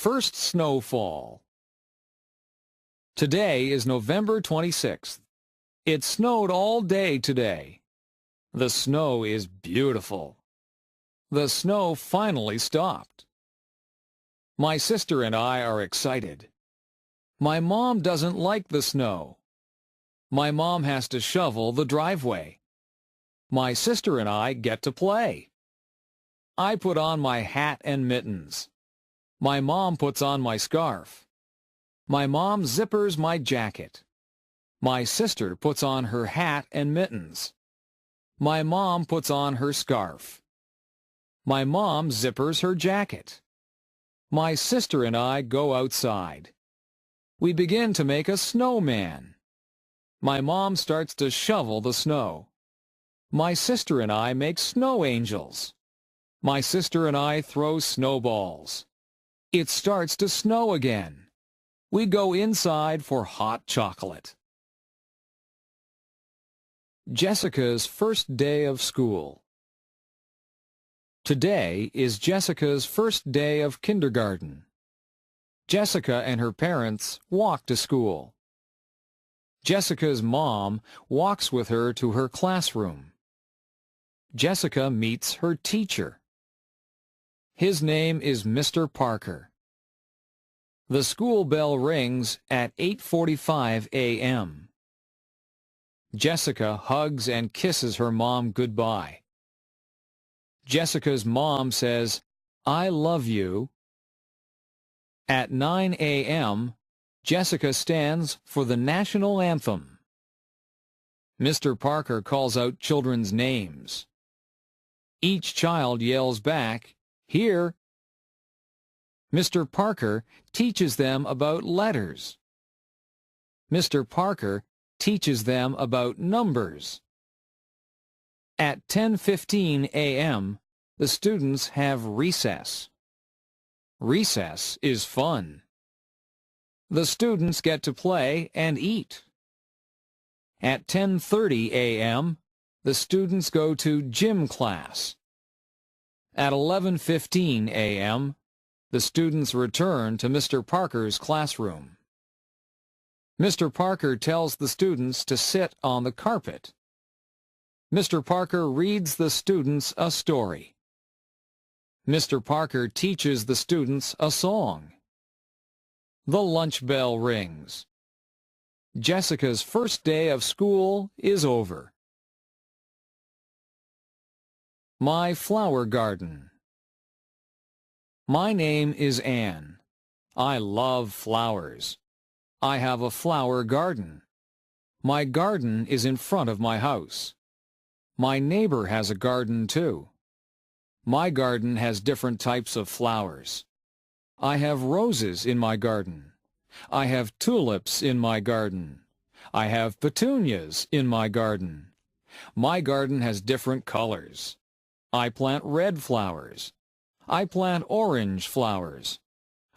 first snowfall. Today is November 26th. It snowed all day today. The snow is beautiful. The snow finally stopped. My sister and I are excited. My mom doesn't like the snow. My mom has to shovel the driveway. My sister and I get to play. I put on my hat and mittens. My mom puts on my scarf. My mom zippers my jacket. My sister puts on her hat and mittens. My mom puts on her scarf. My mom zippers her jacket. My sister and I go outside. We begin to make a snowman. My mom starts to shovel the snow. My sister and I make snow angels. My sister and I throw snowballs. It starts to snow again. We go inside for hot chocolate. Jessica's first day of school. Today is Jessica's first day of kindergarten. Jessica and her parents walk to school. Jessica's mom walks with her to her classroom. Jessica meets her teacher. His name is Mr. Parker. The school bell rings at 8:45 a.m. Jessica hugs and kisses her mom goodbye. Jessica's mom says, "I love you." At 9 a.m., Jessica stands for the national anthem. Mr. Parker calls out children's names. Each child yells back, "Here." Mr. Parker teaches them about letters. Mr. Parker teaches them about numbers. At 10:15 a.m., the students have recess. Recess is fun. The students get to play and eat. At 10:30 a.m., the students go to gym class. At 11:15 a.m., the students return to Mr. Parker's classroom. Mr. Parker tells the students to sit on the carpet. Mr. Parker reads the students a story. Mr. Parker teaches the students a song. The lunch bell rings. Jessica's first day of school is over. My flower garden. My name is Anne. I love flowers. I have a flower garden. My garden is in front of my house. My neighbor has a garden too. My garden has different types of flowers. I have roses in my garden. I have tulips in my garden. I have petunias in my garden. My garden has different colors. I plant red flowers. I plant orange flowers.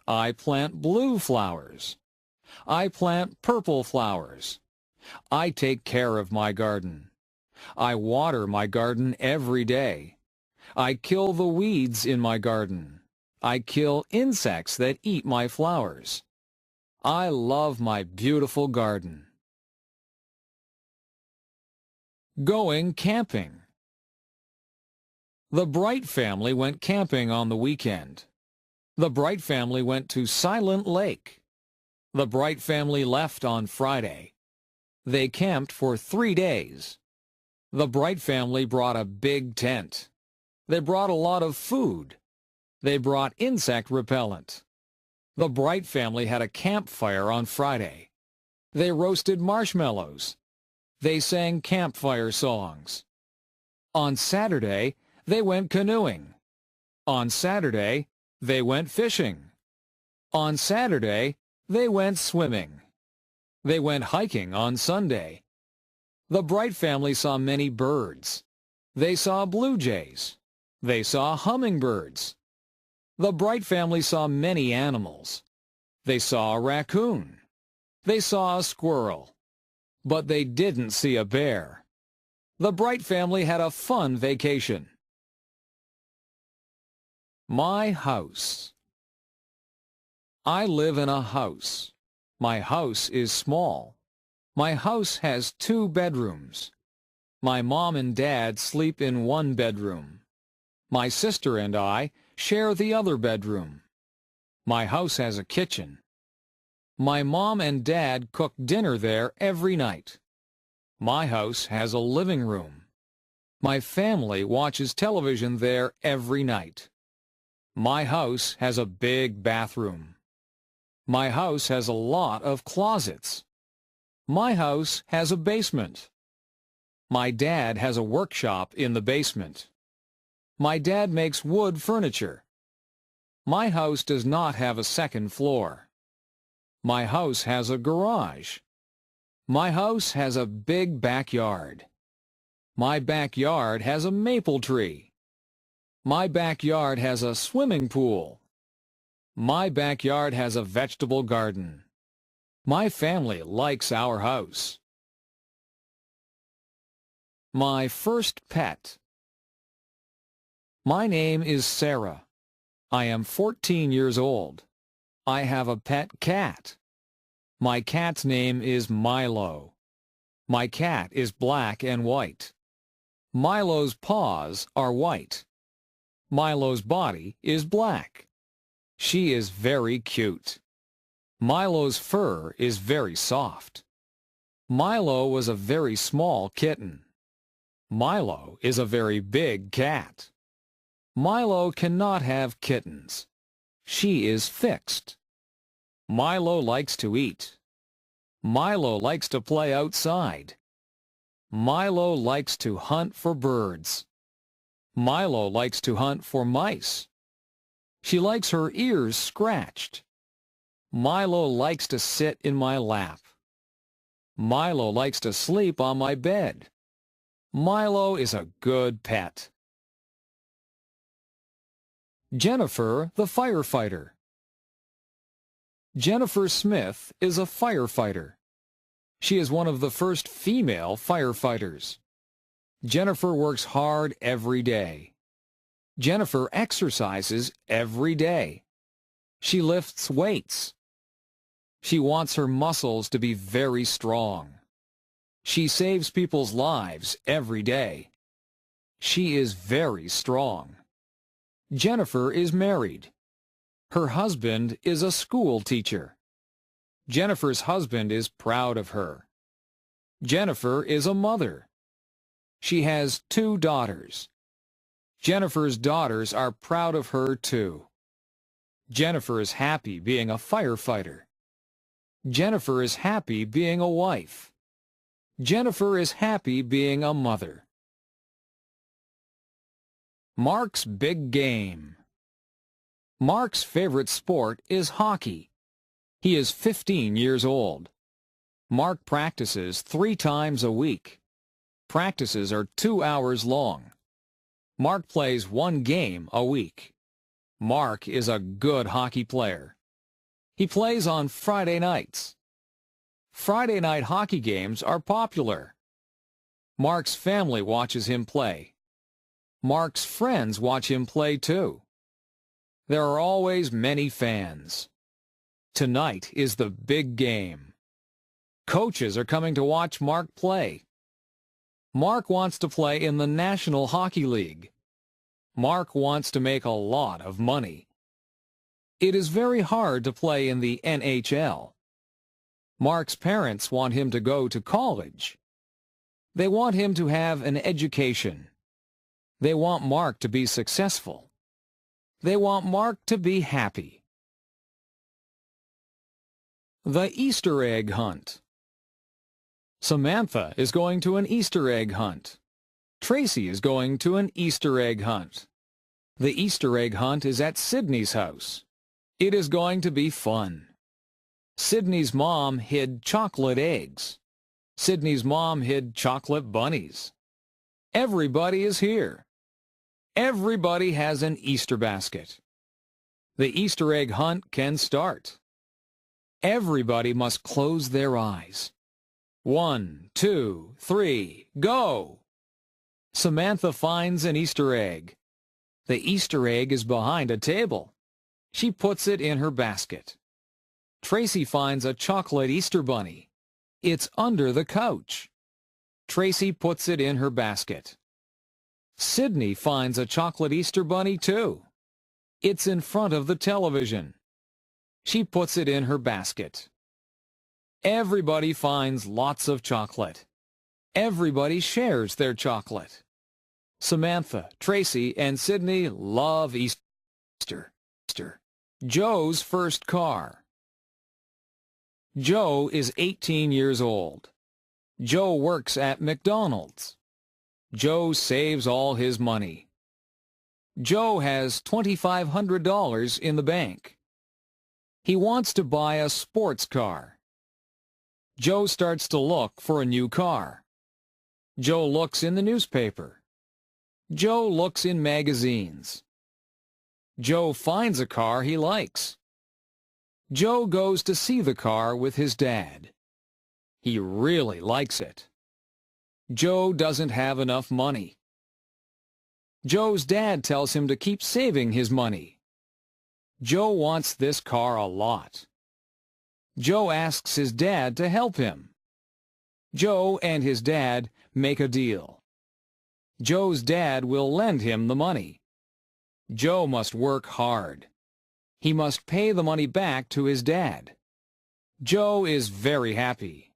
I plant blue flowers. I plant purple flowers. I take care of my garden. I water my garden every day. I kill the weeds in my garden. I kill insects that eat my flowers. I love my beautiful garden. Going camping. The Bright family went camping on the weekend. The Bright family went to Silent Lake. The Bright family left on Friday. They camped for 3 days. The Bright family brought a big tent. They brought a lot of food. They brought insect repellent. The Bright family had a campfire on Friday. They roasted marshmallows. They sang campfire songs. On Saturday, they went canoeing. On Saturday, they went fishing. On Saturday, they went swimming. They went hiking on Sunday. The Bright family saw many birds. They saw blue jays. They saw hummingbirds. The Bright family saw many animals. They saw a raccoon. They saw a squirrel. But they didn't see a bear. The Bright family had a fun vacation. My house. I live in a house. My house is small. My house has 2 bedrooms. My mom and dad sleep in 1 bedroom. My sister and I share the other bedroom. My house has a kitchen. My mom and dad cook dinner there every night. My house has a living room. My family watches television there every night. My house has a big bathroom. My house has a lot of closets. My house has a basement. My dad has a workshop in the basement. My dad makes wood furniture. My house does not have a second floor. My house has a garage. My house has a big backyard. My backyard has a maple tree. My backyard has a swimming pool. My backyard has a vegetable garden. My family likes our house. My first pet. My name is Sarah. I am 14 years old. I have a pet cat. My cat's name is Milo. My cat is black and white. Milo's paws are white. Milo's body is black. She is very cute. Milo's fur is very soft. Milo was a very small kitten. Milo is a very big cat. Milo cannot have kittens. She is fixed. Milo likes to eat. Milo likes to play outside. Milo likes to hunt for birds. Milo likes to hunt for mice. She likes her ears scratched. Milo likes to sit in my lap. Milo likes to sleep on my bed. Milo is a good pet. Jennifer the firefighter. Jennifer Smith is a firefighter. She is one of the first female firefighters. Jennifer works hard every day. Jennifer exercises every day. She lifts weights. She wants her muscles to be very strong. She saves people's lives every day. She is very strong. Jennifer is married. Her husband is a school teacher. Jennifer's husband is proud of her. Jennifer is a mother. She has 2 daughters. Jennifer's daughters are proud of her too. Jennifer is happy being a firefighter. Jennifer is happy being a wife. Jennifer is happy being a mother. Mark's big game. Mark's favorite sport is hockey. He is 15 years old. Mark practices 3 times a week. Practices are 2 hours long. Mark plays 1 game a week. Mark is a good hockey player. He plays on Friday nights. Friday night hockey games are popular. Mark's family watches him play. Mark's friends watch him play too. There are always many fans. Tonight is the big game. Coaches are coming to watch Mark play. Mark wants to play in the National Hockey League. Mark wants to make a lot of money. It is very hard to play in the NHL. Mark's parents want him to go to college. They want him to have an education. They want Mark to be successful. They want Mark to be happy. The Easter egg hunt. Samantha is going to an Easter egg hunt. Tracy is going to an Easter egg hunt. The Easter egg hunt is at Sydney's house. It is going to be fun. Sydney's mom hid chocolate eggs. Sydney's mom hid chocolate bunnies. Everybody is here. Everybody has an Easter basket. The Easter egg hunt can start. Everybody must close their eyes. 1, 2, 3, go! Samantha finds an Easter egg. The Easter egg is behind a table. She puts it in her basket. Tracy finds a chocolate Easter bunny. It's under the couch. Tracy puts it in her basket. Sydney finds a chocolate Easter bunny too. It's in front of the television. She puts it in her basket. Everybody finds lots of chocolate. Everybody shares their chocolate. Samantha, Tracy, and Sydney love Easter. Joe's first car. Joe is 18 years old. Joe works at McDonald's. Joe saves all his money. Joe has $2,500 in the bank. He wants to buy a sports car. Joe starts to look for a new car. Joe looks in the newspaper. Joe looks in magazines. Joe finds a car he likes. Joe goes to see the car with his dad. He really likes it. Joe doesn't have enough money. Joe's dad tells him to keep saving his money. Joe wants this car a lot. Joe asks his dad to help him. Joe and his dad make a deal. Joe's dad will lend him the money. Joe must work hard. He must pay the money back to his dad. Joe is very happy.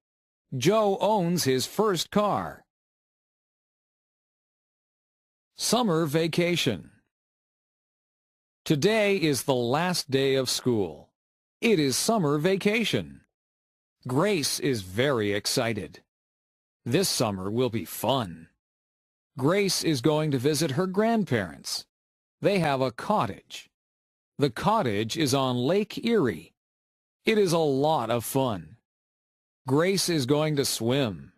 Joe owns his first car. Summer vacation. Today is the last day of school. It is summer vacation. Grace is very excited. This summer will be fun. Grace is going to visit her grandparents. They have a cottage. The cottage is on Lake Erie. It is a lot of fun. Grace is going to swim.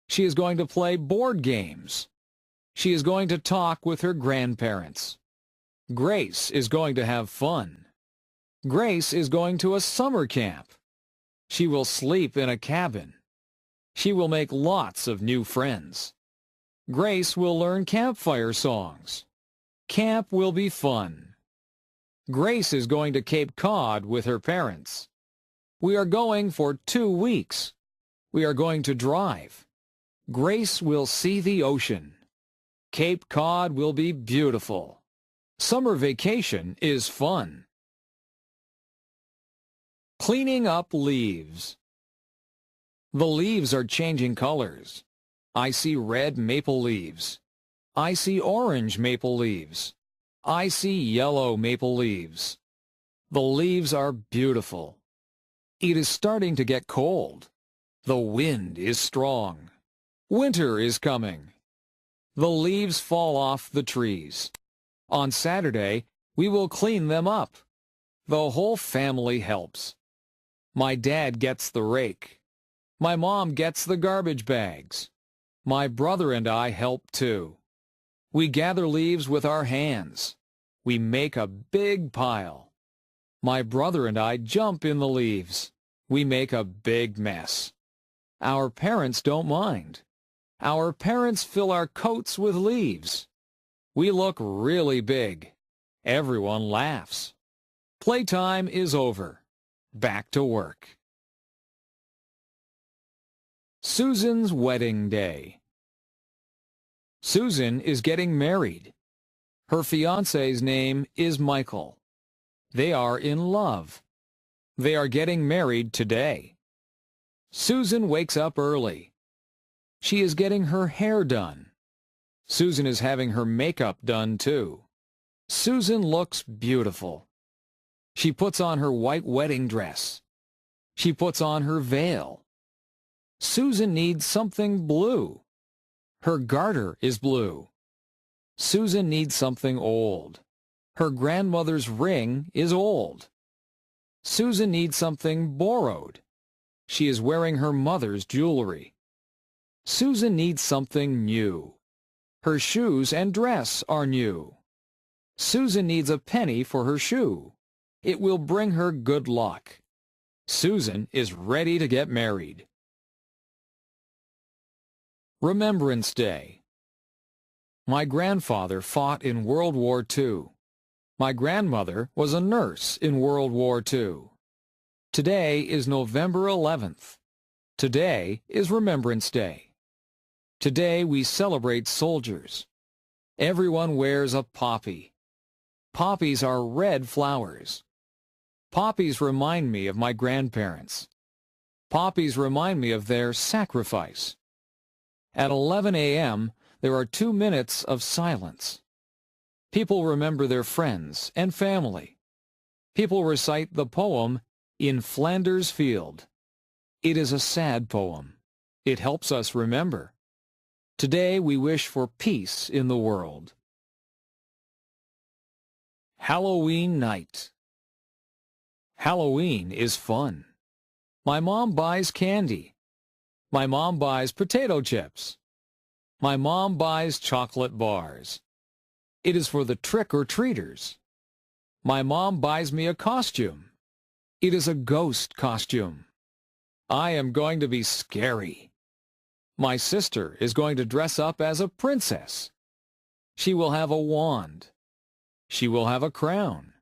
She is going to play board games. She is going to talk with her grandparents. Grace is going to have fun. Grace is going to a summer camp. She will sleep in a cabin. She will make lots of new friends. Grace will learn campfire songs. Camp will be fun. Grace is going to Cape Cod with her parents. We are going for 2 weeks. We are going to drive. Grace will see the ocean. Cape Cod will be beautiful. Summer vacation is fun. Cleaning up leaves. The leaves are changing colors. I see red maple leaves. I see orange maple leaves. I see yellow maple leaves. The leaves are beautiful. It is starting to get cold. The wind is strong. Winter is coming. The leaves fall off the trees. On Saturday, we will clean them up. The whole family helps. My dad gets the rake. My mom gets the garbage bags. My brother and I help too. We gather leaves with our hands. We make a big pile. My brother and I jump in the leaves. We make a big mess. Our parents don't mind. Our parents fill our coats with leaves. We look really big. Everyone laughs. Playtime is over. Back to work. Susan's wedding day. Susan is getting married. Her fiancé's name is Michael. They are in love. They are getting married today. Susan wakes up early. She is getting her hair done. Susan is having her makeup done too. Susan looks beautiful. She puts on her white wedding dress. She puts on her veil. Susan needs something blue. Her garter is blue. Susan needs something old. Her grandmother's ring is old. Susan needs something borrowed. She is wearing her mother's jewelry. Susan needs something new. Her shoes and dress are new. Susan needs a penny for her shoe. It will bring her good luck. Susan is ready to get married. Remembrance Day. My grandfather fought in World War II. My grandmother was a nurse in World War II. Today is November 11th. Today is Remembrance Day. Today we celebrate soldiers. Everyone wears a poppy. Poppies are red flowers. Poppies remind me of my grandparents. Poppies remind me of their sacrifice. At 11 a.m., there are 2 minutes of silence. People remember their friends and family. People recite the poem, In Flanders Field. It is a sad poem. It helps us remember. Today we wish for peace in the world. Halloween night. Halloween is fun. My mom buys candy. My mom buys potato chips. My mom buys chocolate bars. It is for the trick-or-treaters. My mom buys me a costume. It is a ghost costume. I am going to be scary. My sister is going to dress up as a princess. She will have a wand. She will have a crown.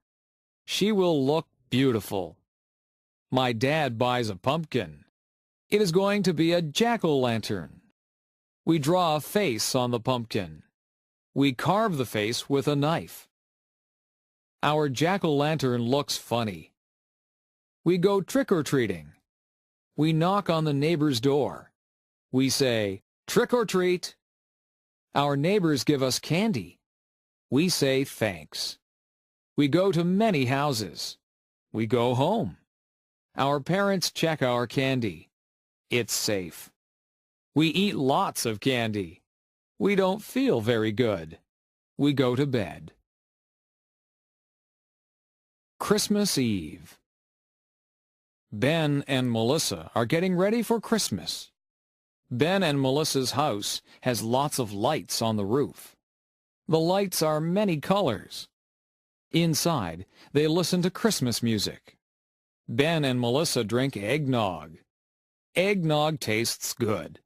She will look beautiful. My dad buys a pumpkin. It is going to be a jack-o'-lantern. We draw a face on the pumpkin. We carve the face with a knife. Our jack-o'-lantern looks funny. We go trick-or-treating. We knock on the neighbor's door. We say, trick-or-treat. Our neighbors give us candy. We say thanks. We go to many houses. We go home. Our parents check our candy. It's safe. We eat lots of candy. We don't feel very good. We go to bed. Christmas Eve. Ben and Melissa are getting ready for Christmas. Ben and Melissa's house has lots of lights on the roof. The lights are many colors. Inside, they listen to Christmas music. Ben and Melissa drink eggnog. Eggnog tastes good.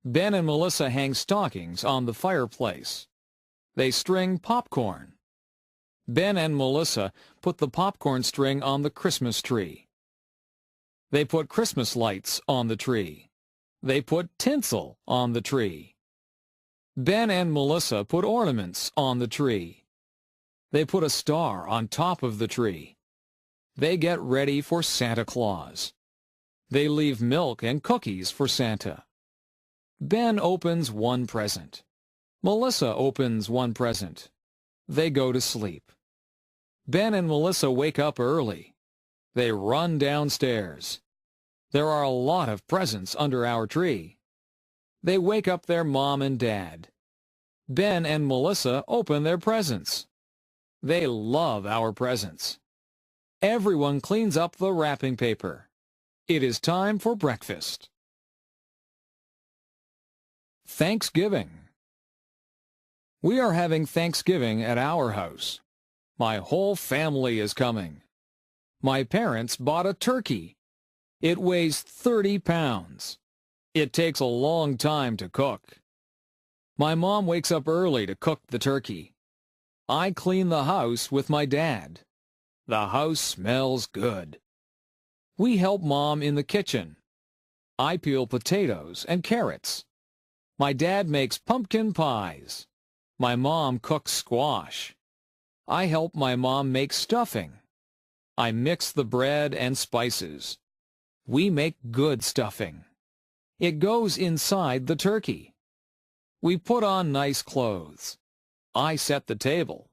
Ben and Melissa hang stockings on the fireplace. They string popcorn. Ben and Melissa put the popcorn string on the Christmas tree. They put Christmas lights on the tree. They put tinsel on the tree. Ben and Melissa put ornaments on the tree. They put a star on top of the tree. They get ready for Santa Claus. They leave milk and cookies for Santa. Ben opens one present. Melissa opens one present. They go to sleep. Ben and Melissa wake up early. They run downstairs. There are a lot of presents under our tree. They wake up their mom and dad. Ben and Melissa open their presents. They love our presents. Everyone cleans up the wrapping paper. It is time for breakfast. Thanksgiving. We are having Thanksgiving at our house. My whole family is coming. My parents bought a turkey. It weighs 30 pounds. It takes a long time to cook. My mom wakes up early to cook the turkey. I clean the house with my dad. The house smells good. We help Mom in the kitchen. I peel potatoes and carrots. My dad makes pumpkin pies. My mom cooks squash. I help my mom make stuffing. I mix the bread and spices. We make good stuffing. It goes inside the turkey. We put on nice clothes. I set the table.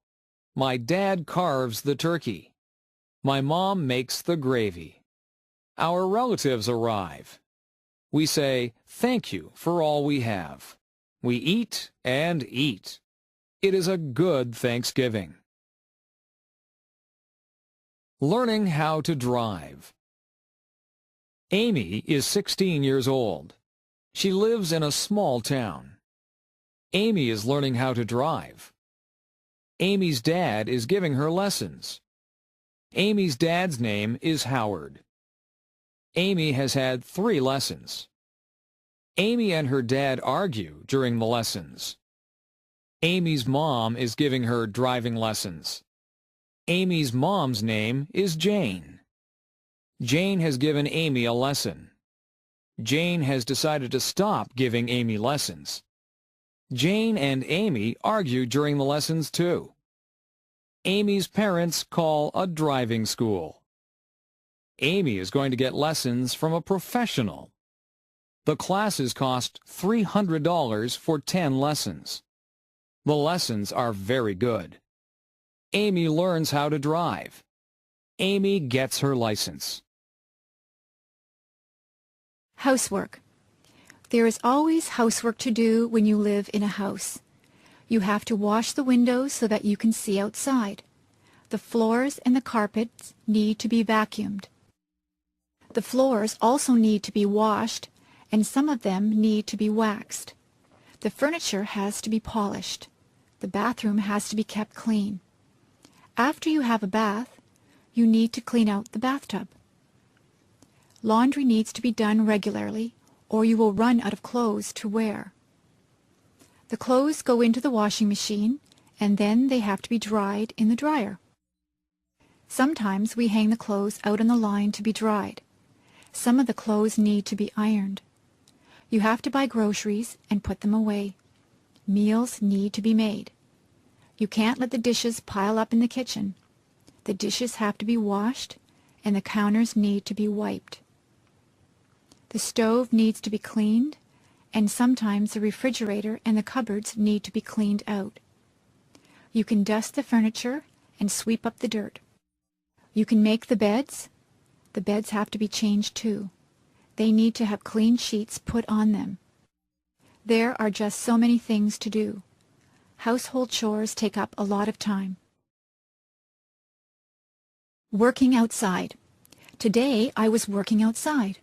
My dad carves the turkey. My mom makes the gravy. Our relatives arrive. We say, thank you for all we have. We eat and eat. It is a good Thanksgiving. Learning how to drive. Amy is 16 years old. She lives in a small town. Amy is learning how to drive. Amy's dad is giving her lessons. Amy's dad's name is Howard. Amy has had 3 lessons. Amy and her dad argue during the lessons. Amy's mom is giving her driving lessons. Amy's mom's name is Jane. Jane has given Amy a lesson. Jane has decided to stop giving Amy lessons. Jane and Amy argue during the lessons too. Amy's parents call a driving school. Amy is going to get lessons from a professional. The classes cost $300 for 10 lessons. The lessons are very good. Amy learns how to drive. Amy gets her license. Housework. There is always housework to do when you live in a house. You have to wash the windows so that you can see outside. The floors and the carpets need to be vacuumed. The floors also need to be washed, and some of them need to be waxed. The furniture has to be polished. The bathroom has to be kept clean. After you have a bath, you need to clean out the bathtub. Laundry needs to be done regularly, or you will run out of clothes to wear. The clothes go into the washing machine, and then they have to be dried in the dryer. Sometimes we hang the clothes out on the line to be dried. Some of the clothes need to be ironed. You have to buy groceries and put them away. Meals need to be made. You can't let the dishes pile up in the kitchen. The dishes have to be washed, and the counters need to be wiped. The stove needs to be cleaned, and sometimes the refrigerator and the cupboards need to be cleaned out. You can dust the furniture and sweep up the dirt. You can make the beds. The beds have to be changed too. They need to have clean sheets put on them. There are just so many things to do. Household chores take up a lot of time. Working outside. Today I was working outside.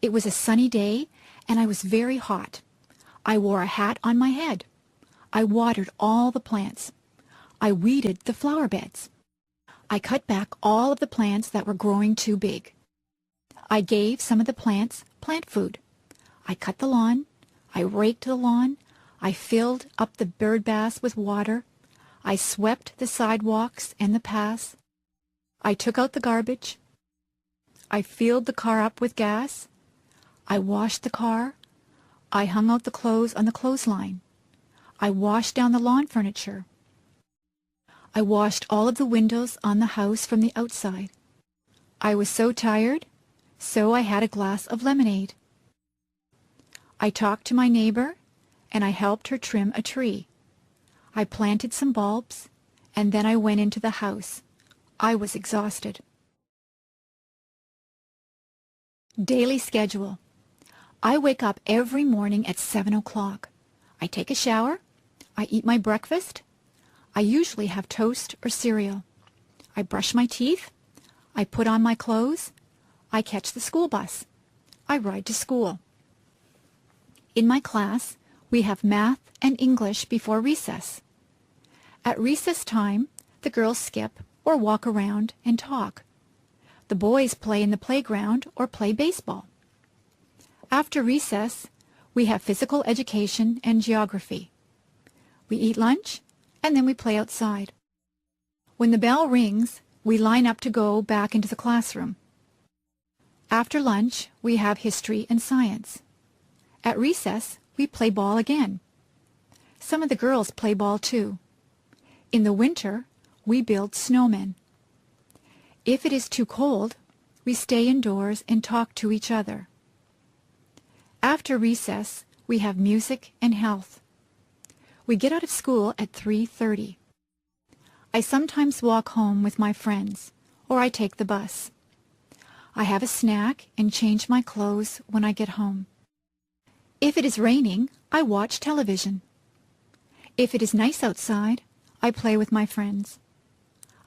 It was a sunny day, and I was very hot. I wore a hat on my head. I watered all the plants. I weeded the flower beds. I cut back all of the plants that were growing too big. I gave some of the plants plant food. I cut the lawn. I raked the lawn. I filled up the bird baths with water. I swept the sidewalks and the paths. I took out the garbage. I filled the car up with gas. I washed the car. I hung out the clothes on the clothesline. I washed down the lawn furniture. I washed all of the windows on the house from the outside. I was so tired, so I had a glass of lemonade. I talked to my neighbor, and I helped her trim a tree. I planted some bulbs, and then I went into the house. I was exhausted. Daily schedule. I wake up every morning at 7 o'clock. I take a shower. I eat my breakfast. I usually have toast or cereal. I brush my teeth. I put on my clothes. I catch the school bus. I ride to school. In my class, we have math and English before recess. At recess time, the girls skip or walk around and talk. The boys play in the playground or play baseball. After recess, we have physical education and geography. We eat lunch, and then we play outside. When the bell rings, we line up to go back into the classroom. After lunch, we have history and science. At recess, we play ball again. Some of the girls play ball too. In the winter, we build snowmen. If it is too cold, we stay indoors and talk to each other. After recess, we have music and health. We get out of school at 3:30. I sometimes walk home with my friends, or I take the bus. I have a snack and change my clothes when I get home. If it is raining, I watch television. If it is nice outside, I play with my friends.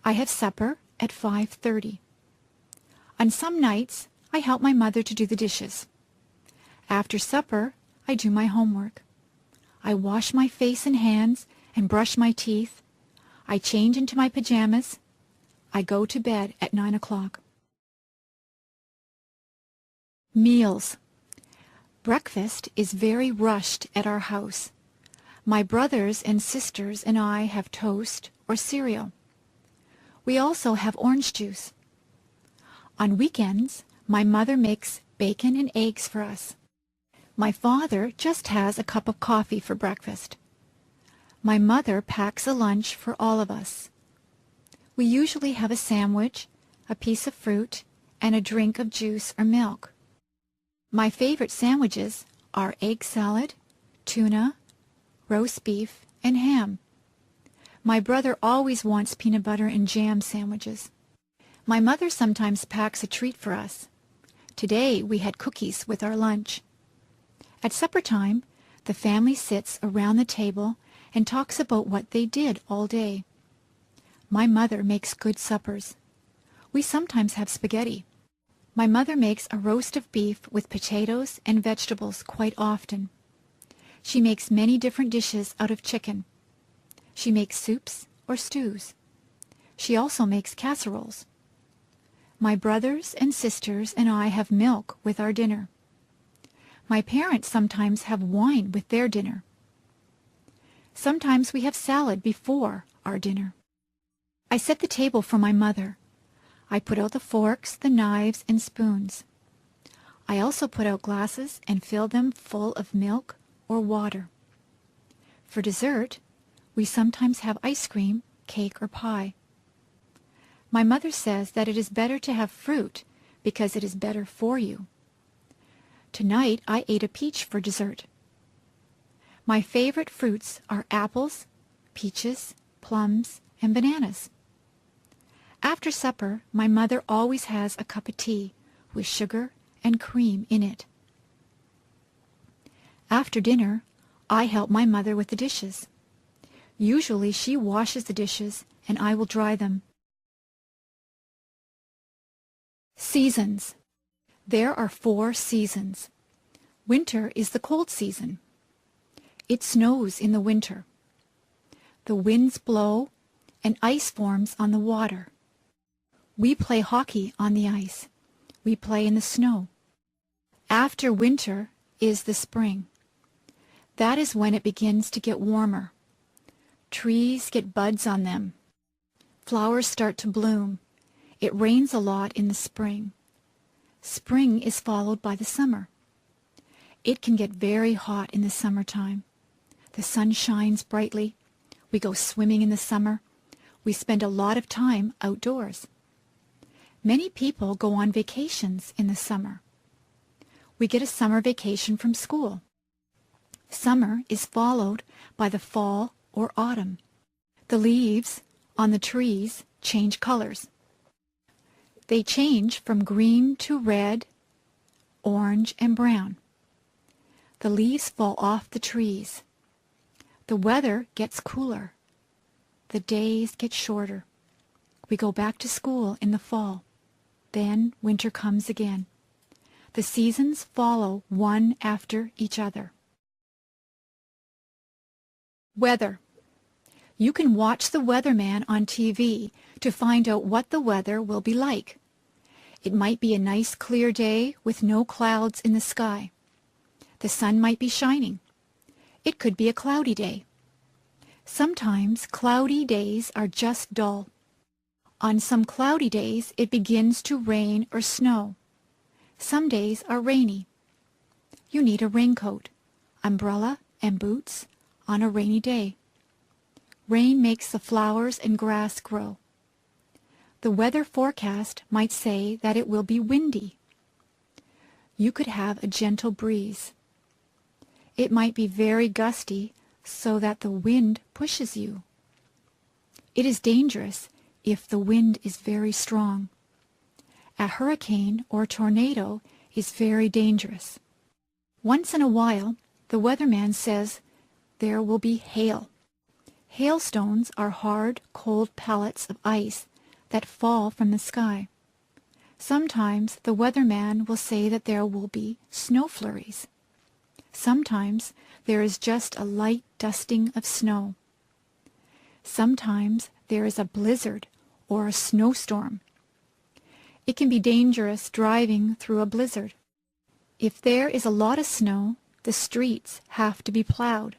I have supper at 5:30. On some nights, I help my mother to do the dishes. After supper, I do my homework. I wash my face and hands and brush my teeth. I change into my pajamas. I go to bed at 9 o'clock. Meals. Breakfast is very rushed at our house. My brothers and sisters and I have toast or cereal. We also have orange juice. On weekends, My mother makes bacon and eggs for us. My father just has a cup of coffee for breakfast. My mother packs a lunch for all of us. We usually have a sandwich, a piece of fruit, and a drink of juice or milk. My favorite sandwiches are egg salad, tuna, roast beef, and ham. My brother always wants peanut butter and jam sandwiches. My mother sometimes packs a treat for us. Today we had cookies with our lunch. At supper time, the family sits around the table and talks about what they did all day. My mother makes good suppers. We sometimes have spaghetti. My mother makes a roast of beef with potatoes and vegetables quite often. She makes many different dishes out of chicken. She makes soups or stews. She also makes casseroles. My brothers and sisters and I have milk with our dinner. My parents sometimes have wine with their dinner. Sometimes we have salad before our dinner. I set the table for my mother. I put out the forks, the knives, and spoons. I also put out glasses and fill them full of milk or water. For dessert, we sometimes have ice cream, cake, or pie. My mother says that it is better to have fruit because it is better for you. Tonight I ate a peach for dessert. My favorite fruits are apples, peaches, plums, and bananas. After supper, my mother always has a cup of tea with sugar and cream in it. After dinner, I help my mother with the dishes. Usually she washes the dishes and I will dry them. Seasons. There are 4 seasons. Winter is the cold season. It snows in the winter. The winds blow and ice forms on the water. We play hockey on the ice. We play in the snow. After winter is the spring. That is when it begins to get warmer. Trees get buds on them. Flowers start to bloom. It rains a lot in the spring. Spring is followed by the summer. It can get very hot in the summertime. The sun shines brightly. We go swimming in the summer. We spend a lot of time outdoors. Many people go on vacations in the summer. We get a summer vacation from school. Summer is followed by the fall or autumn. The leaves on the trees change colors. They change from green to red, orange, and brown. The leaves fall off the trees. The weather gets cooler. The days get shorter. We go back to school in the fall. Then winter comes again. The seasons follow one after each other. Weather. You can watch the weatherman on TV to find out what the weather will be like. It might be a nice clear day with no clouds in the sky. The sun might be shining. It could be a cloudy day. Sometimes cloudy days are just dull. On some cloudy days, it begins to rain or snow. Some days are rainy. You need a raincoat, umbrella, and boots on a rainy day. Rain makes the flowers and grass grow. The weather forecast might say that it will be windy. You could have a gentle breeze. It might be very gusty so that the wind pushes you. It is dangerous if the wind is very strong. A hurricane or tornado is very dangerous. Once in a while, the weatherman says there will be hail. Hailstones are hard, cold pellets of ice that fall from the sky. Sometimes the weatherman will say that there will be snow flurries. Sometimes there is just a light dusting of snow. Sometimes there is a blizzard or a snowstorm. It can be dangerous driving through a blizzard. If there is a lot of snow, the streets have to be plowed.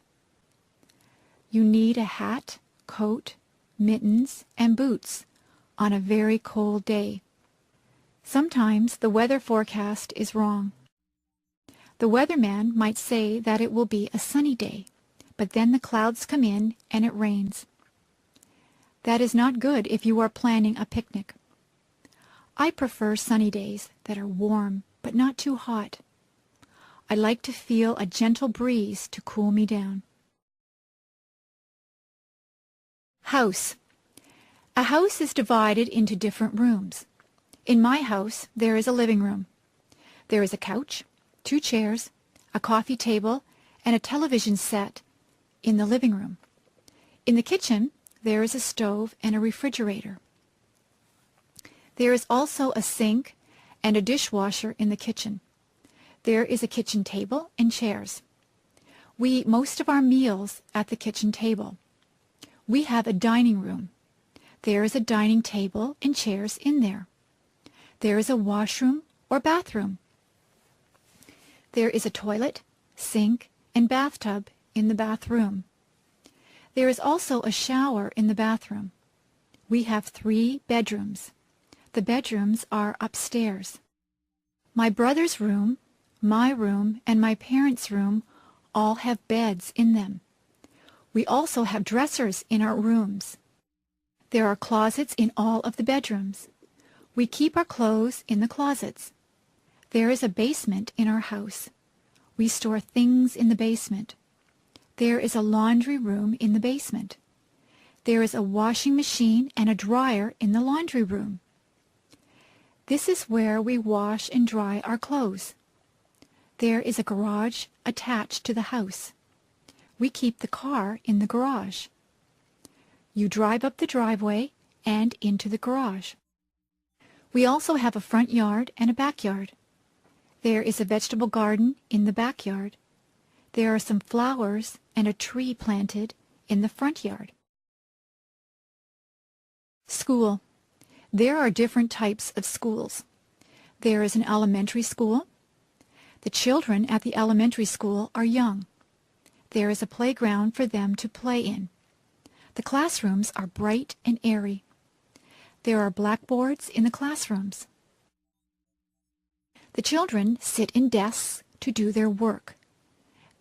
You need a hat, coat, mittens, and boots on a very cold day. Sometimes the weather forecast is wrong. The weatherman might say that it will be a sunny day, but then the clouds come in and it rains. That is not good if you are planning a picnic. I prefer sunny days that are warm but not too hot. I like to feel a gentle breeze to cool me down. House. A house is divided into different rooms. In my house, there is a living room. There is a couch, 2 chairs, a coffee table, and a television set in the living room. In the kitchen, there is a stove and a refrigerator. There is also a sink and a dishwasher in the kitchen. There is a kitchen table and chairs. We eat most of our meals at the kitchen table. We have a dining room. There is a dining table and chairs in there. There is a washroom or bathroom. There is a toilet, sink, and bathtub in the bathroom. There is also a shower in the bathroom. We have 3 bedrooms. The bedrooms are upstairs. My brother's room, my room, and my parents' room all have beds in them. We also have dressers in our rooms. There are closets in all of the bedrooms. We keep our clothes in the closets. There is a basement in our house. We store things in the basement. There is a laundry room in the basement. There is a washing machine and a dryer in the laundry room. This is where we wash and dry our clothes. There is a garage attached to the house. We keep the car in the garage. You drive up the driveway and into the garage. We also have a front yard and a backyard. There is a vegetable garden in the backyard. There are some flowers and a tree planted in the front yard. School. There are different types of schools. There is an elementary school. The children at the elementary school are young. There is a playground for them to play in. The classrooms are bright and airy. There are blackboards in the classrooms. The children sit in desks to do their work.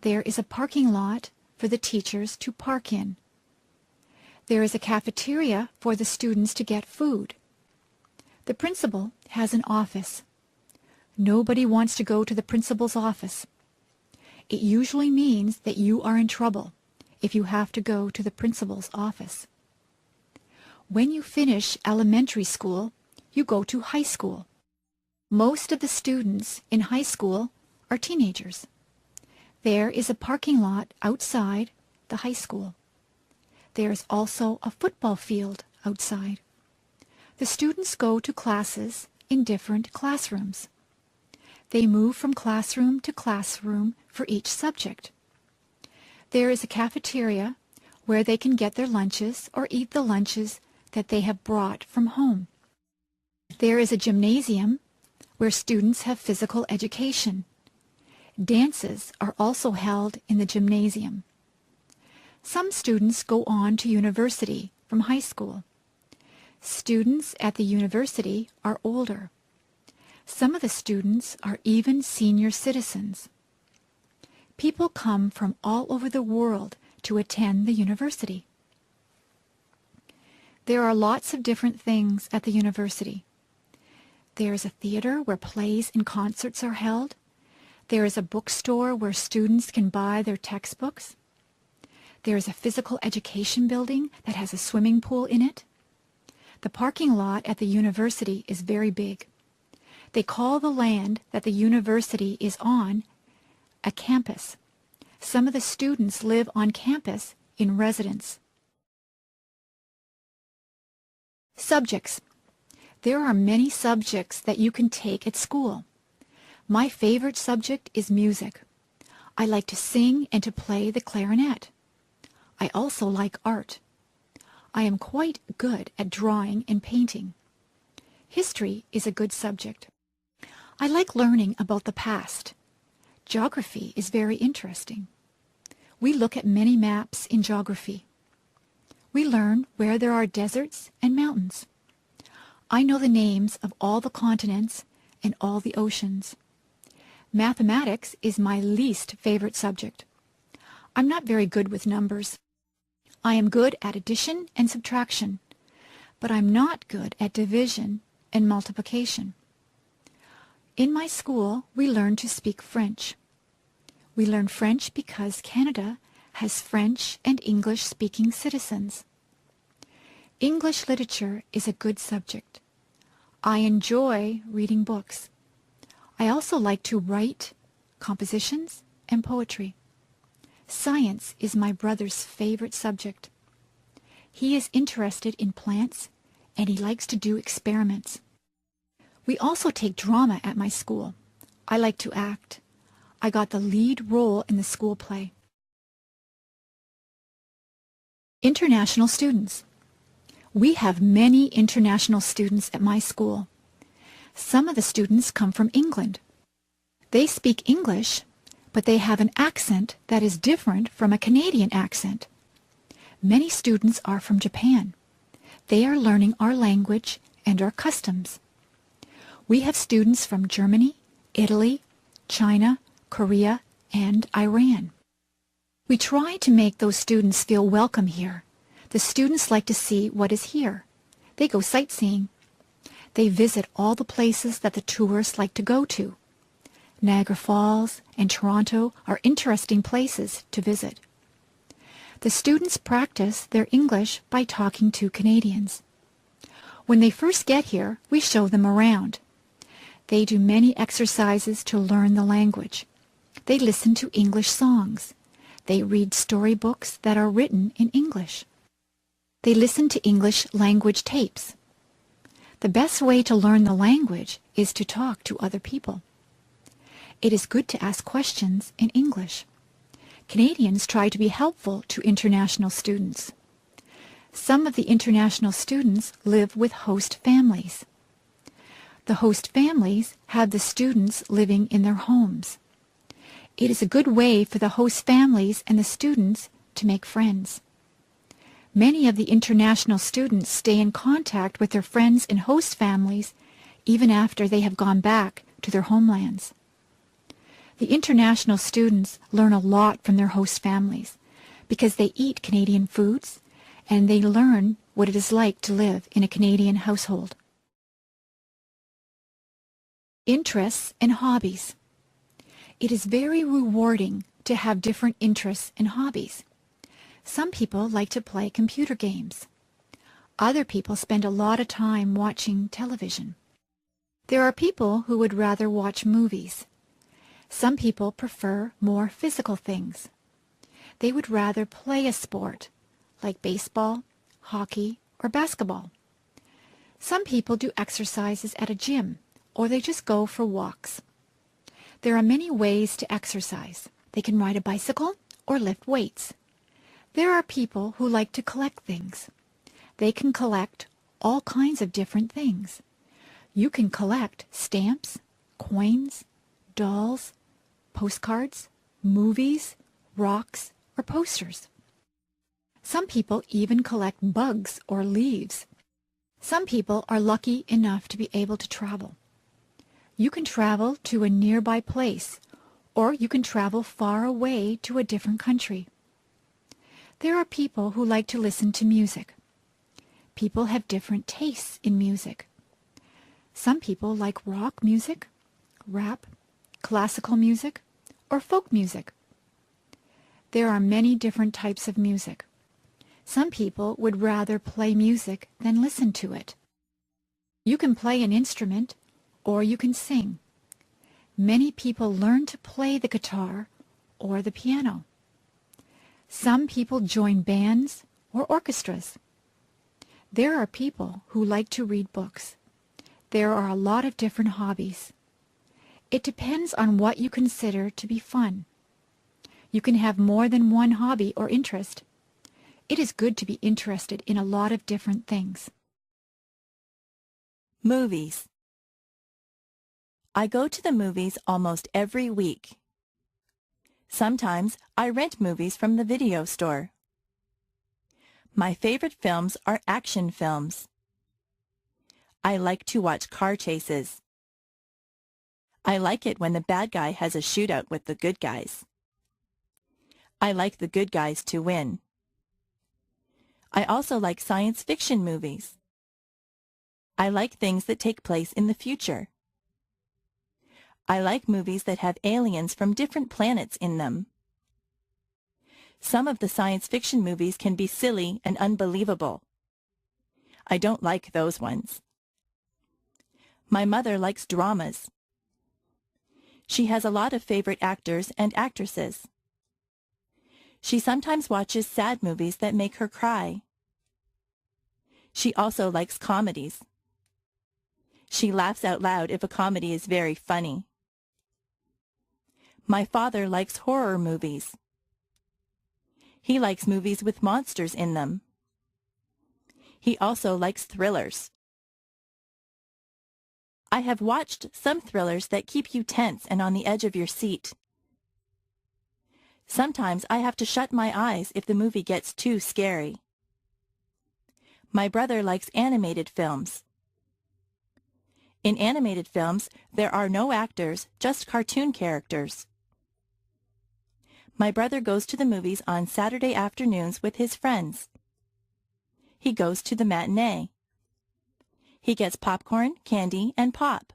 There is a parking lot for the teachers to park in. There is a cafeteria for the students to get food. The principal has an office. Nobody wants to go to the principal's office. It usually means that you are in trouble if you have to go to the principal's office. When you finish elementary school, you go to high school. Most of the students in high school are teenagers. There is a parking lot outside the high school. There is also a football field outside. The students go to classes in different classrooms. They move from classroom to classroom for each subject. There is a cafeteria where they can get their lunches or eat the lunches that they have brought from home. There is a gymnasium where students have physical education. Dances are also held in the gymnasium. Some students go on to university from high school. Students at the university are older. Some of the students are even senior citizens. People come from all over the world to attend the university. There are lots of different things at the university. There is a theater where plays and concerts are held. There is a bookstore where students can buy their textbooks. There is a physical education building that has a swimming pool in it. The parking lot at the university is very big. They call the land that the university is on a campus. Some of the students live on campus in residence. Subjects. There are many subjects that you can take at school. My favorite subject is music. I like to sing and to play the clarinet. I also like art. I am quite good at drawing and painting. History is a good subject. I like learning about the past. Geography is very interesting. We look at many maps in geography. We learn where there are deserts and mountains. I know the names of all the continents and all the oceans. Mathematics is my least favorite subject. I'm not very good with numbers. I am good at addition and subtraction, but I'm not good at division and multiplication. In my school, we learn to speak French. We learn French because Canada has French and English-speaking citizens. English literature is a good subject. I enjoy reading books. I also like to write compositions and poetry. Science is my brother's favorite subject. He is interested in plants and he likes to do experiments. We also take drama at my school. I like to act. I got the lead role in the school play. International students. We have many international students at my school. Some of the students come from England. They speak English, but they have an accent that is different from a Canadian accent. Many students are from Japan. They are learning our language and our customs. We have students from Germany, Italy, China, Korea, and Iran. We try to make those students feel welcome here. The students like to see what is here. They go sightseeing. They visit all the places that the tourists like to go to. Niagara Falls and Toronto are interesting places to visit. The students practice their English by talking to Canadians. When they first get here, we show them around. They do many exercises to learn the language. They listen to English songs. They read storybooks that are written in English. They listen to English language tapes. The best way to learn the language is to talk to other people. It is good to ask questions in English. Canadians try to be helpful to international students. Some of the international students live with host families. The host families have the students living in their homes. It is a good way for the host families and the students to make friends. Many of the international students stay in contact with their friends and host families even after they have gone back to their homelands. The international students learn a lot from their host families because they eat Canadian foods and they learn what it is like to live in a Canadian household. Interests and hobbies. It is very rewarding to have different interests and hobbies. Some people like to play computer games. Other people spend a lot of time watching television. There are people who would rather watch movies. Some people prefer more physical things. They would rather play a sport, like baseball, hockey, or basketball. Some people do exercises at a gym, or they just go for walks. There are many ways to exercise. They can ride a bicycle or lift weights. There are people who like to collect things. They can collect all kinds of different things. You can collect stamps, coins, dolls, postcards, movies, rocks, or posters. Some people even collect bugs or leaves. Some people are lucky enough to be able to travel. You can travel to a nearby place, or you can travel far away to a different country. There are people who like to listen to music. People have different tastes in music. Some people like rock music, rap, classical music, or folk music. There are many different types of music. Some people would rather play music than listen to it. You can play an instrument, or you can sing. Many people learn to play the guitar or the piano. Some people join bands or orchestras. There are people who like to read books. There are a lot of different hobbies. It depends on what you consider to be fun. You can have more than one hobby or interest. It is good to be interested in a lot of different things. Movies. I go to the movies almost every week. Sometimes I rent movies from the video store. My favorite films are action films. I like to watch car chases. I like it when the bad guy has a shootout with the good guys. I like the good guys to win. I also like science fiction movies. I like things that take place in the future. I like movies that have aliens from different planets in them. Some of the science fiction movies can be silly and unbelievable. I don't like those ones. My mother likes dramas. She has a lot of favorite actors and actresses. She sometimes watches sad movies that make her cry. She also likes comedies. She laughs out loud if a comedy is very funny. My father likes horror movies. He likes movies with monsters in them. He also likes thrillers. I have watched some thrillers that keep you tense and on the edge of your seat. Sometimes I have to shut my eyes if the movie gets too scary. My brother likes animated films. In animated films, there are no actors, just cartoon characters. My brother goes to the movies on Saturday afternoons with his friends. He goes to the matinee. He gets popcorn, candy, and pop.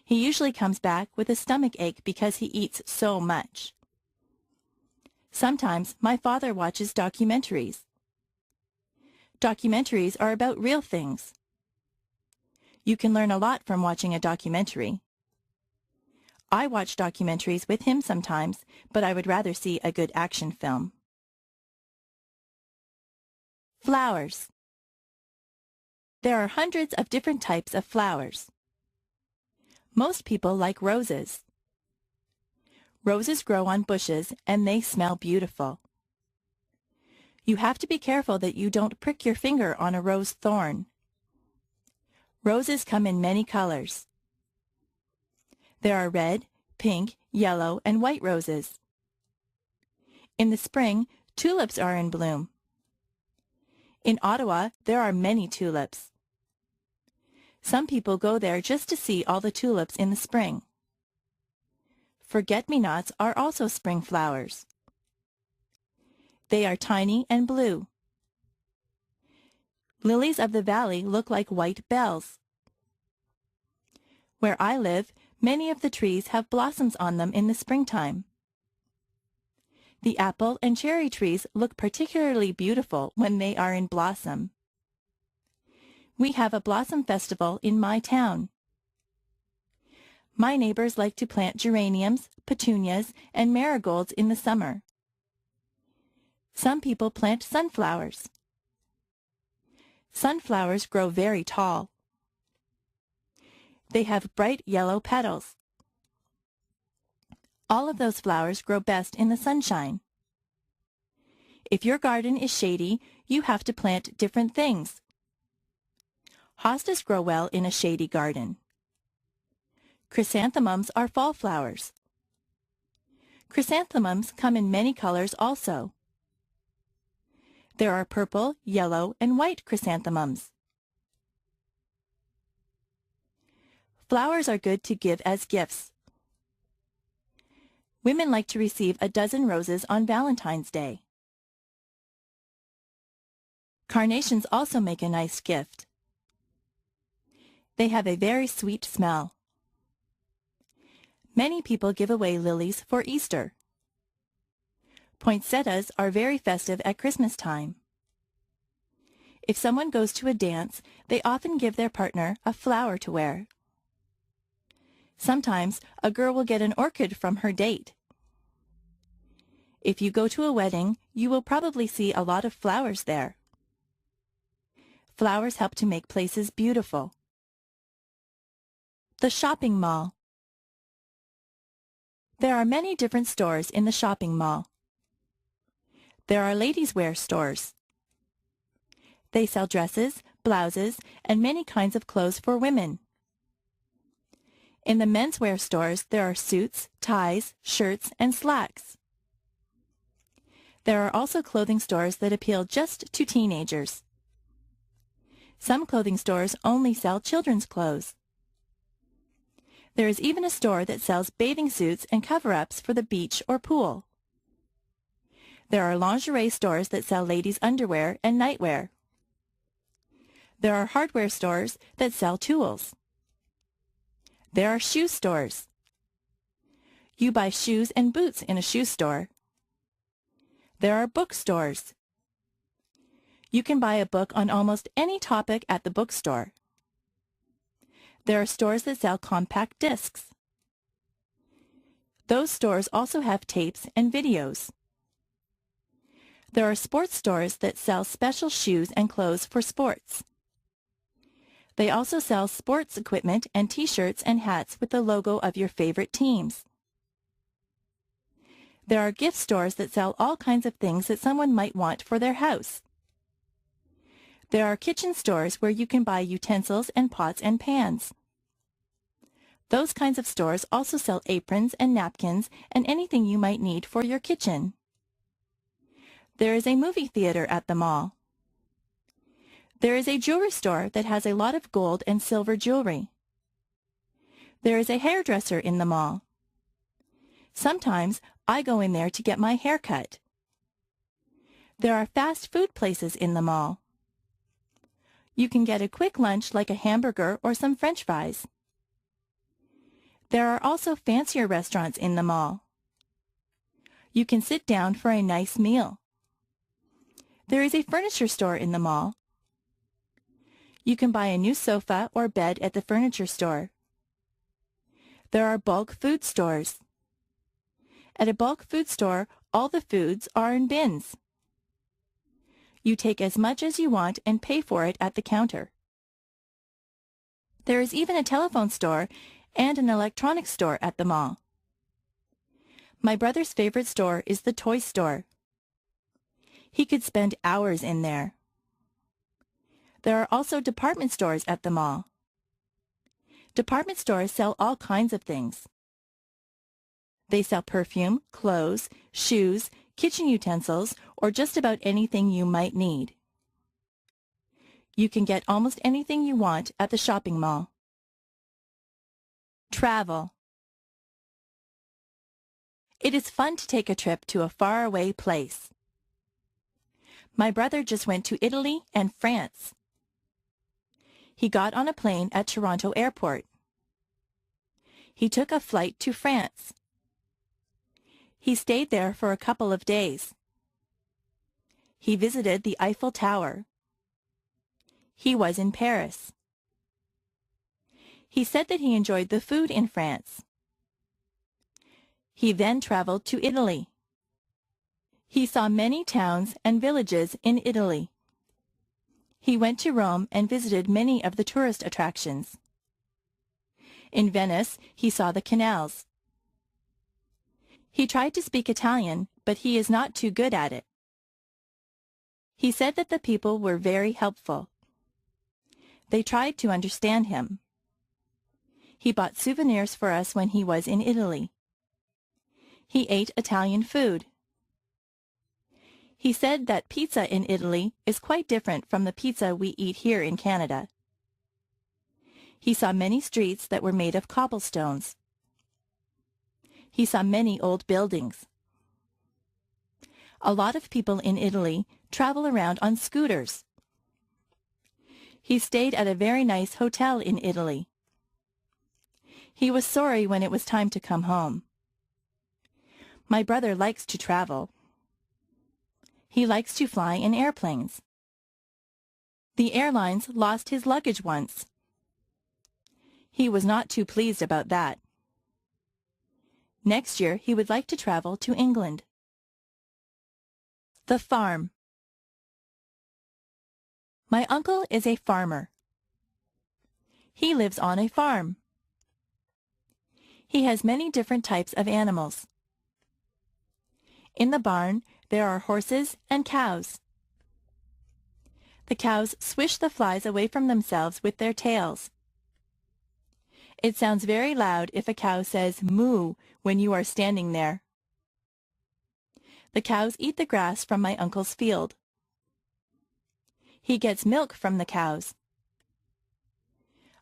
He usually comes back with a stomach ache because he eats so much. Sometimes my father watches documentaries. Documentaries are about real things. You can learn a lot from watching a documentary. I watch documentaries with him sometimes, but I would rather see a good action film. Flowers. There are hundreds of different types of flowers. Most people like roses. Roses grow on bushes and they smell beautiful. You have to be careful that you don't prick your finger on a rose thorn. Roses come in many colors. There are red, pink, yellow, and white roses. In the spring, tulips are in bloom. In Ottawa, there are many tulips. Some people go there just to see all the tulips in the spring. Forget-me-nots are also spring flowers. They are tiny and blue. Lilies of the valley look like white bells. Where I live, many of the trees have blossoms on them in the springtime. The apple and cherry trees look particularly beautiful when they are in blossom. We have a blossom festival in my town. My neighbors like to plant geraniums, petunias, and marigolds in the summer. Some people plant sunflowers. Sunflowers grow very tall. They have bright yellow petals. All of those flowers grow best in the sunshine. If your garden is shady, you have to plant different things. Hostas grow well in a shady garden. Chrysanthemums are fall flowers. Chrysanthemums come in many colors also. There are purple, yellow, and white chrysanthemums. Flowers are good to give as gifts. Women like to receive a dozen roses on Valentine's Day. Carnations also make a nice gift. They have a very sweet smell. Many people give away lilies for Easter. Poinsettias are very festive at Christmas time. If someone goes to a dance, they often give their partner a flower to wear. Sometimes a girl will get an orchid from her date. If you go to a wedding, you will probably see a lot of flowers there. Flowers help to make places beautiful. The shopping mall. There are many different stores in the shopping mall. There are ladies' wear stores. They sell dresses, blouses, and many kinds of clothes for women. In the menswear stores, there are suits, ties, shirts, and slacks. There are also clothing stores that appeal just to teenagers. Some clothing stores only sell children's clothes. There is even a store that sells bathing suits and cover-ups for the beach or pool. There are lingerie stores that sell ladies' underwear and nightwear. There are hardware stores that sell tools. There are shoe stores. You buy shoes and boots in a shoe store. There are bookstores. You can buy a book on almost any topic at the bookstore. There are stores that sell compact discs. Those stores also have tapes and videos. There are sports stores that sell special shoes and clothes for sports. They also sell sports equipment and t-shirts and hats with the logo of your favorite teams. There are gift stores that sell all kinds of things that someone might want for their house. There are kitchen stores where you can buy utensils and pots and pans. Those kinds of stores also sell aprons and napkins and anything you might need for your kitchen. There is a movie theater at the mall. There is a jewelry store that has a lot of gold and silver jewelry. There is a hairdresser in the mall. Sometimes I go in there to get my hair cut. There are fast food places in the mall. You can get a quick lunch like a hamburger or some French fries. There are also fancier restaurants in the mall. You can sit down for a nice meal. There is a furniture store in the mall. You can buy a new sofa or bed at the furniture store. There are bulk food stores. At a bulk food store, all the foods are in bins. You take as much as you want and pay for it at the counter. There is even a telephone store and an electronics store at the mall. My brother's favorite store is the toy store. He could spend hours in there. There are also department stores at the mall. Department stores sell all kinds of things. They sell perfume, clothes, shoes, kitchen utensils, or just about anything you might need. You can get almost anything you want at the shopping mall. Travel. It is fun to take a trip to a faraway place. My brother just went to Italy and France. He got on a plane at Toronto Airport. He took a flight to France. He stayed there for a couple of days. He visited the Eiffel Tower. He was in Paris. He said that he enjoyed the food in France. He then traveled to Italy. He saw many towns and villages in Italy. He went to Rome and visited many of the tourist attractions. In Venice, he saw the canals. He tried to speak Italian, but he is not too good at it. He said that the people were very helpful. They tried to understand him. He bought souvenirs for us when he was in Italy. He ate Italian food. He said that pizza in Italy is quite different from the pizza we eat here in Canada. He saw many streets that were made of cobblestones. He saw many old buildings. A lot of people in Italy travel around on scooters. He stayed at a very nice hotel in Italy. He was sorry when it was time to come home. My brother likes to travel. He likes to fly in airplanes. The airlines lost his luggage once. He was not too pleased about that. Next year, he would like to travel to England. The farm. My uncle is a farmer. He lives on a farm. He has many different types of animals. In the barn, there are horses and cows. The cows swish the flies away from themselves with their tails. It sounds very loud if a cow says moo when you are standing there. The cows eat the grass from my uncle's field. He gets milk from the cows.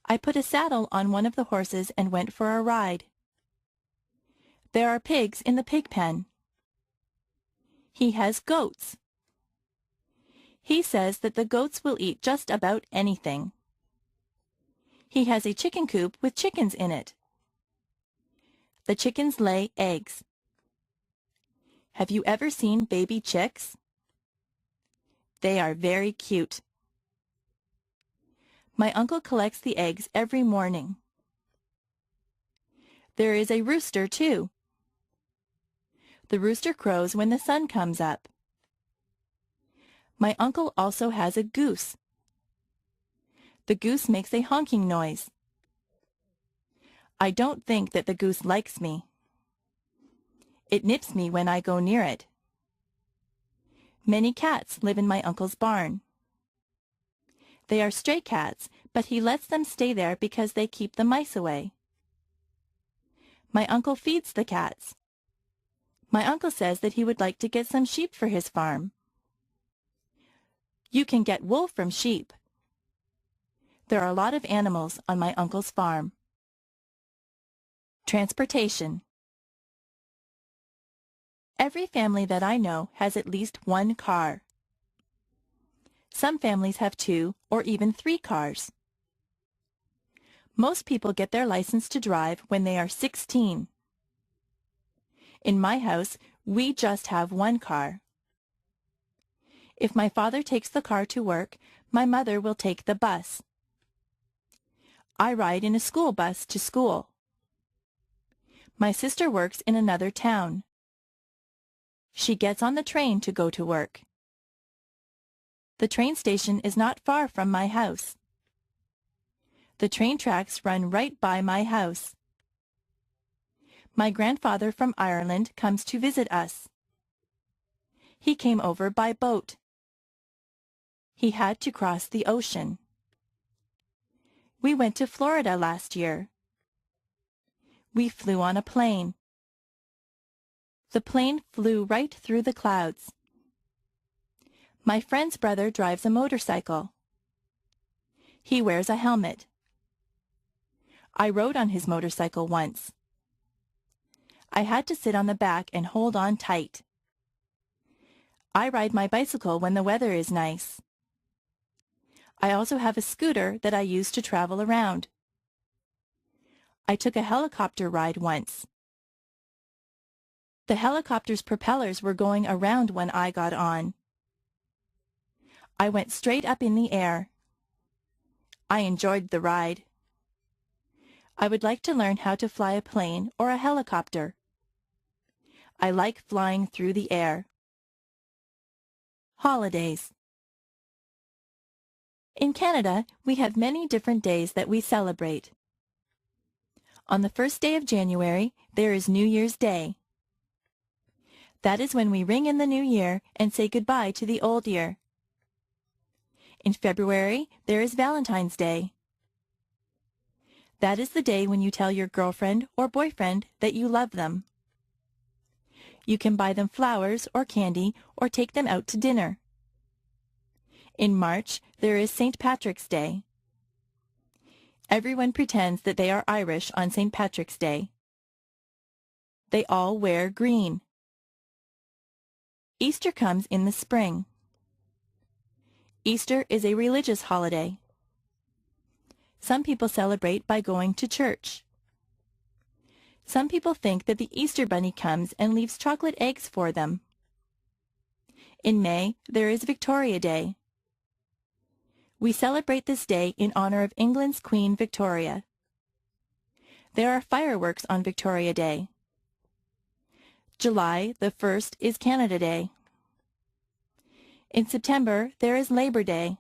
I put a saddle on one of the horses and went for a ride. There are pigs in the pig pen. He has goats. He says that the goats will eat just about anything. He has a chicken coop with chickens in it. The chickens lay eggs. Have you ever seen baby chicks? They are very cute. My uncle collects the eggs every morning. There is a rooster, too. The rooster crows when the sun comes up. My uncle also has a goose. The goose makes a honking noise. I don't think that the goose likes me. It nips me when I go near it. Many cats live in my uncle's barn. They are stray cats, but he lets them stay there because they keep the mice away. My uncle feeds the cats. My uncle says that he would like to get some sheep for his farm. You can get wool from sheep. There are a lot of animals on my uncle's farm. Transportation. Every family that I know has at least one car. Some families have 2 or even 3 cars. Most people get their license to drive when they are 16. In my house, we just have one car. If my father takes the car to work, my mother will take the bus. I ride in a school bus to school. My sister works in another town. She gets on the train to go to work. The train station is not far from my house. The train tracks run right by my house. My grandfather from Ireland comes to visit us. He came over by boat. He had to cross the ocean. We went to Florida last year. We flew on a plane. The plane flew right through the clouds. My friend's brother drives a motorcycle. He wears a helmet. I rode on his motorcycle once. I had to sit on the back and hold on tight. I ride my bicycle when the weather is nice. I also have a scooter that I use to travel around. I took a helicopter ride once. The helicopter's propellers were going around when I got on. I went straight up in the air. I enjoyed the ride. I would like to learn how to fly a plane or a helicopter. I like flying through the air. Holidays. In Canada, we have many different days that we celebrate. On the first day of January, there is New Year's Day. That is when we ring in the new year and say goodbye to the old year. In February, there is Valentine's Day. That is the day when you tell your girlfriend or boyfriend that you love them. You can buy them flowers or candy or take them out to dinner. In March, there is St. Patrick's Day. Everyone pretends that they are Irish on St. Patrick's Day. They all wear green. Easter comes in the spring. Easter is a religious holiday. Some people celebrate by going to church. Some people think that the Easter Bunny comes and leaves chocolate eggs for them. In May, there is Victoria Day. We celebrate this day in honor of England's Queen Victoria. There are fireworks on Victoria Day. July the 1st is Canada Day. In September, there is Labor Day.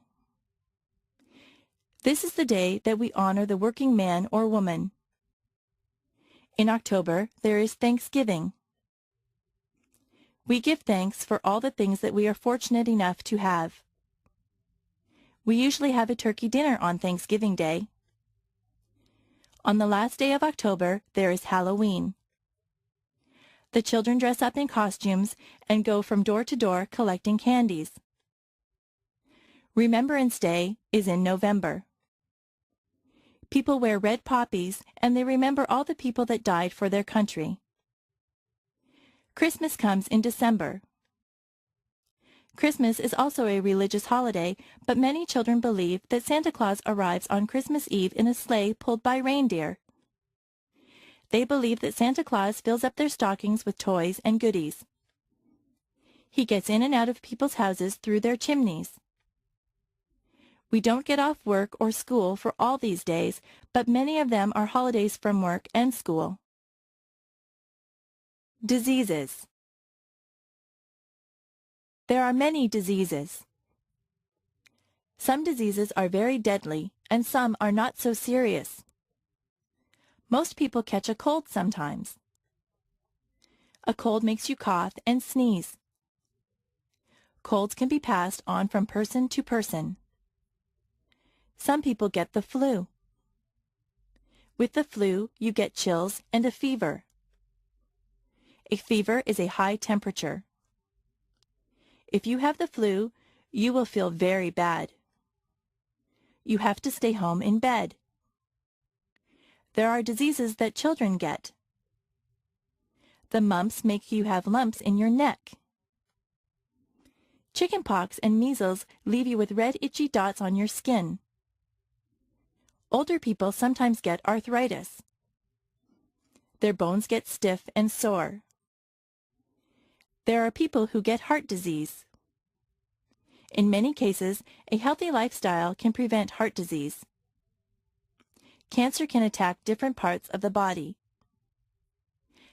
This is the day that we honor the working man or woman. In October, there is Thanksgiving. We give thanks for all the things that we are fortunate enough to have. We usually have a turkey dinner on Thanksgiving Day. On the last day of October, there is Halloween. The children dress up in costumes and go from door to door collecting candies. Remembrance Day is in November. People wear red poppies and they remember all the people that died for their country. Christmas comes in December. Christmas is also a religious holiday, but many children believe that Santa Claus arrives on Christmas Eve in a sleigh pulled by reindeer. They believe that Santa Claus fills up their stockings with toys and goodies. He gets in and out of people's houses through their chimneys. We don't get off work or school for all these days, but many of them are holidays from work and school. Diseases. There are many diseases. Some diseases are very deadly, and some are not so serious. Most people catch a cold sometimes. A cold makes you cough and sneeze. Colds can be passed on from person to person. Some people get the flu. With the flu, you get chills and a fever. A fever is a high temperature. If you have the flu, you will feel very bad. You have to stay home in bed. There are diseases that children get. The mumps make you have lumps in your neck. Chickenpox and measles leave you with red itchy dots on your skin. Older people sometimes get arthritis. Their bones get stiff and sore. There are people who get heart disease. In many cases, a healthy lifestyle can prevent heart disease. Cancer can attack different parts of the body.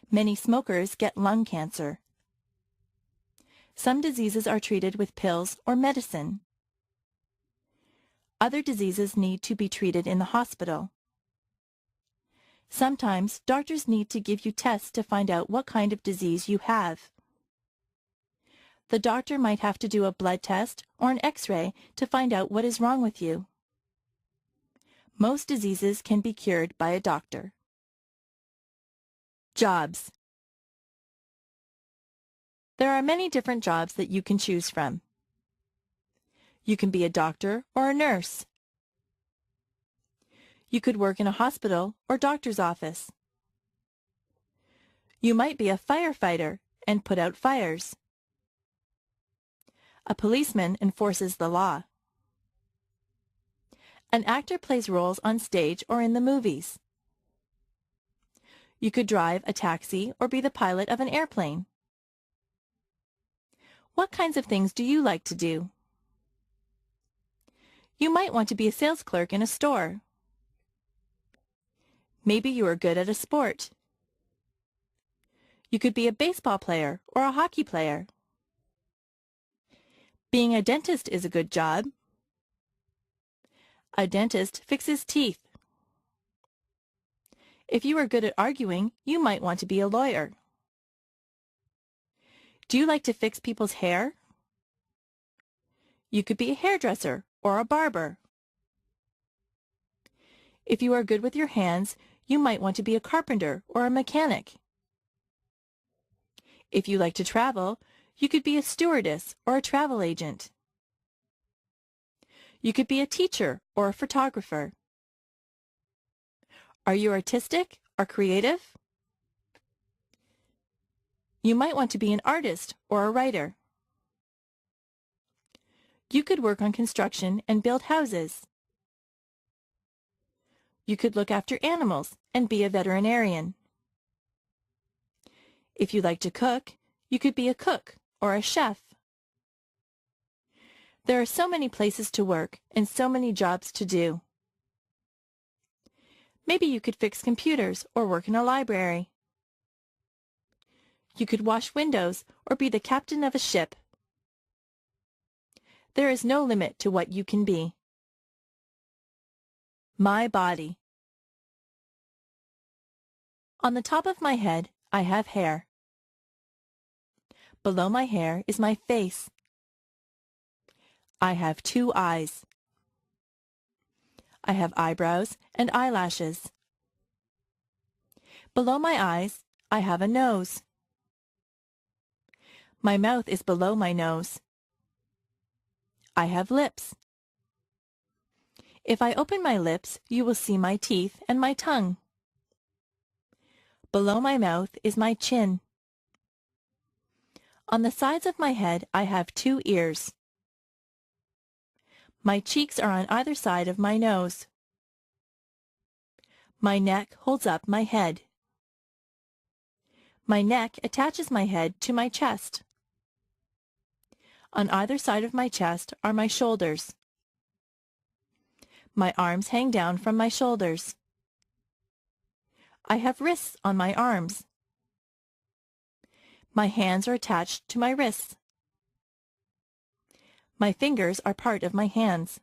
Many smokers get lung cancer. Some diseases are treated with pills or medicine. Other diseases need to be treated in the hospital. Sometimes doctors need to give you tests to find out what kind of disease you have. The doctor might have to do a blood test or an X-ray to find out what is wrong with you. Most diseases can be cured by a doctor. Jobs. There are many different jobs that you can choose from. You can be a doctor or a nurse. You could work in a hospital or doctor's office. You might be a firefighter and put out fires. A policeman enforces the law. An actor plays roles on stage or in the movies. You could drive a taxi or be the pilot of an airplane. What kinds of things do you like to do? You might want to be a sales clerk in a store. Maybe you are good at a sport. You could be a baseball player or a hockey player. Being a dentist is a good job. A dentist fixes teeth. If you are good at arguing, you might want to be a lawyer. Do you like to fix people's hair? You could be a hairdresser or a barber. If you are good with your hands, you might want to be a carpenter or a mechanic. If you like to travel, you could be a stewardess or a travel agent. You could be a teacher or a photographer. Are you artistic or creative? You might want to be an artist or a writer. You could work on construction and build houses. You could look after animals and be a veterinarian. If you like to cook, you could be a cook or a chef. There are so many places to work and so many jobs to do. Maybe you could fix computers or work in a library. You could wash windows or be the captain of a ship. There is no limit to what you can be. My body. On the top of my head, I have hair. Below my hair is my face. I have 2 eyes. I have eyebrows and eyelashes. Below my eyes, I have a nose. My mouth is below my nose. I have lips. If I open my lips, you will see my teeth and my tongue. Below my mouth is my chin. On the sides of my head, I have 2 ears. My cheeks are on either side of my nose. My neck holds up my head. My neck attaches my head to my chest. On either side of my chest are my shoulders. My arms hang down from my shoulders. I have wrists on my arms. My hands are attached to my wrists. My fingers are part of my hands.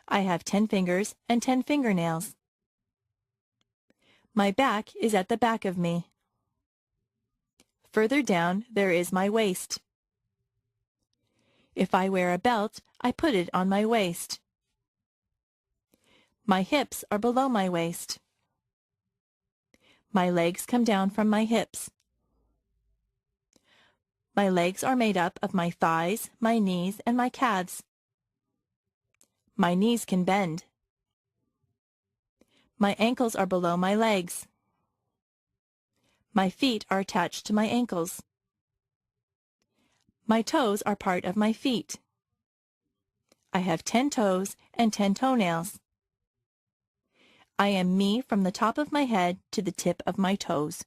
I have 10 fingers and 10 fingernails. My back is at the back of me. Further down, there is my waist. If I wear a belt, I put it on my waist. My hips are below my waist. My legs come down from my hips. My legs are made up of my thighs, my knees, and my calves. My knees can bend. My ankles are below my legs. My feet are attached to my ankles. My toes are part of my feet. I have 10 toes and 10 toenails. I am me from the top of my head to the tip of my toes.